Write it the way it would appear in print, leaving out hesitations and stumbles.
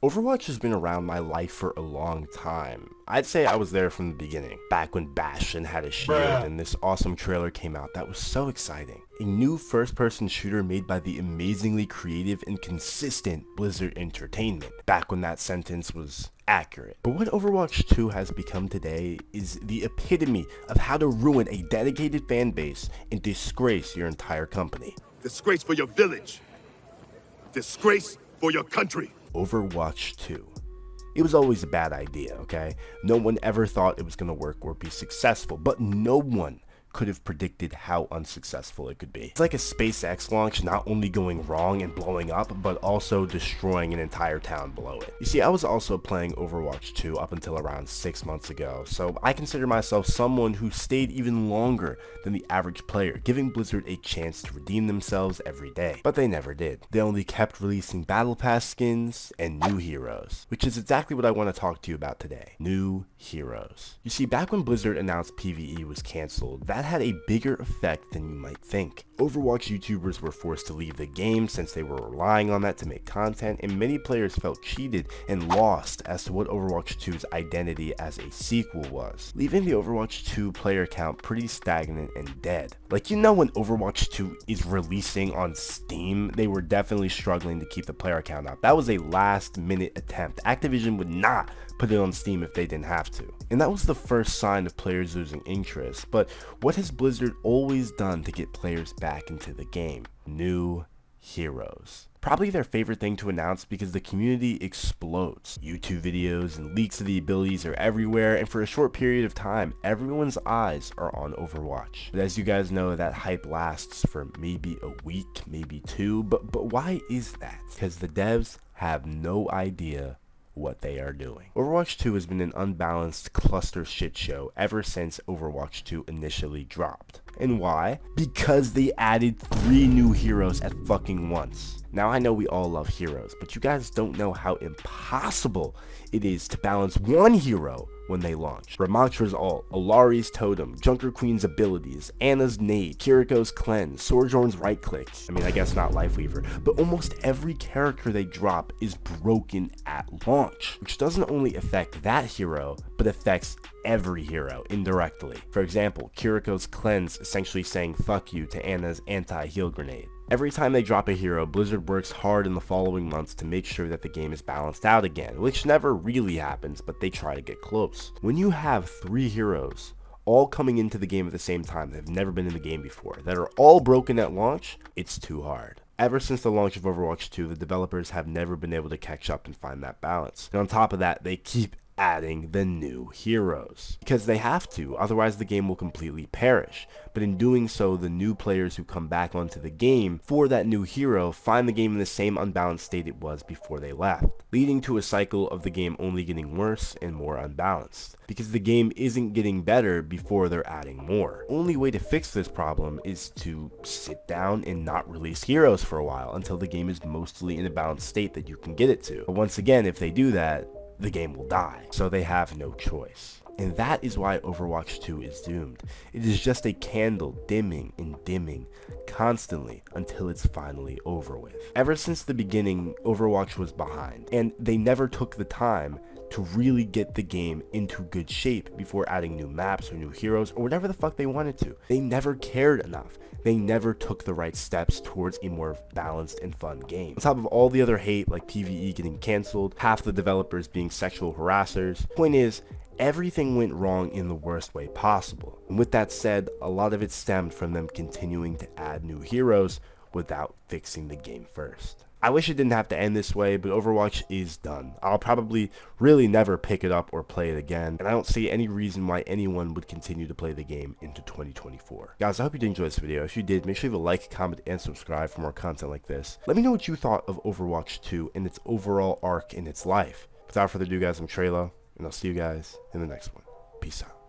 Overwatch has been around my life for a long time. I'd say I was there from the beginning, back when Bastion had a shield and this awesome trailer came out that was so exciting. A new first-person shooter made by the amazingly creative and consistent Blizzard Entertainment, back when that sentence was accurate. But what Overwatch 2 has become today is the epitome of how to ruin a dedicated fan base and disgrace your entire company. Disgrace for your village. Disgrace for your country. Overwatch 2. It was always a bad idea, okay? No one ever thought it was going to work or be successful, but no one could have predicted how unsuccessful it could be. It's like a SpaceX launch not only going wrong and blowing up, but also destroying an entire town below it. You see, I was also playing Overwatch 2 up until around 6 months ago, so I consider myself someone who stayed even longer than the average player, giving Blizzard a chance to redeem themselves every day. But they never did. They only kept releasing Battle Pass skins and new heroes, which is exactly what I want to talk to you about today. New heroes. You see, back when Blizzard announced PVE was cancelled, that had a bigger effect than you might think. Overwatch YouTubers were forced to leave the game since they were relying on that to make content, and many players felt cheated and lost as to what Overwatch 2's identity as a sequel was, leaving the Overwatch 2 player count pretty stagnant and dead. Like, you know, when Overwatch 2 is releasing on Steam, they were definitely struggling to keep the player count up. That was a last minute attempt. Activision would not put it on Steam if they didn't have to. And that was the first sign of players losing interest. But what has Blizzard always done to get players back into the game? New heroes. Probably their favorite thing to announce because the community explodes. YouTube videos and leaks of the abilities are everywhere, and for a short period of time, everyone's eyes are on Overwatch. But as you guys know, that hype lasts for maybe a week, maybe two, but why is that? Because the devs have no idea what they are doing. Overwatch 2 has been an unbalanced cluster shit show ever since Overwatch 2 initially dropped. And why? Because they added 3 new heroes at fucking once. Now I know we all love heroes, but you guys don't know how impossible it is to balance one hero when they launch. Ramontra's ult, Alari's totem, Junker Queen's abilities, Ana's nade, Kiriko's cleanse, Sojourn's right click. I mean, I guess not Lifeweaver, but almost every character they drop is broken at launch, which doesn't only affect that hero, but affects every hero indirectly. For example, Kiriko's cleanse essentially saying fuck you to Ana's anti-heal grenade. Every time they drop a hero, Blizzard works hard in the following months to make sure that the game is balanced out again, which never really happens, but they try to get close. When you have 3 heroes all coming into the game at the same time that have never been in the game before, that are all broken at launch, it's too hard. Ever since the launch of Overwatch 2, the developers have never been able to catch up and find that balance. And on top of that, they keep adding the new heroes because they have to, otherwise the game will completely perish. But in doing so, the new players who come back onto the game for that new hero find the game in the same unbalanced state it was before they left, leading to a cycle of the game only getting worse and more unbalanced because the game isn't getting better before they're adding more. Only way to fix this problem is to sit down and not release heroes for a while until the game is mostly in a balanced state that you can get it to. But once again, if they do that, the game will die, so they have no choice. And that is why Overwatch 2 is doomed. It is just a candle dimming and dimming constantly until it's finally over with. Ever since the beginning, Overwatch was behind, and they never took the time to really get the game into good shape before adding new maps or new heroes or whatever the fuck they wanted to. They never cared enough. They never took the right steps towards a more balanced and fun game. On top of all the other hate like PVE getting cancelled, half the developers being sexual harassers, point is, everything went wrong in the worst way possible. And with that said, a lot of it stemmed from them continuing to add new heroes without fixing the game first. I wish it didn't have to end this way, but Overwatch is done. I'll probably really never pick it up or play it again, and I don't see any reason why anyone would continue to play the game into 2024. Guys, I hope you did enjoy this video. If you did, make sure you leave a like, comment, and subscribe for more content like this. Let me know what you thought of Overwatch 2 and its overall arc in its life. Without further ado, guys, I'm Treyllo, and I'll see you guys in the next one. Peace out.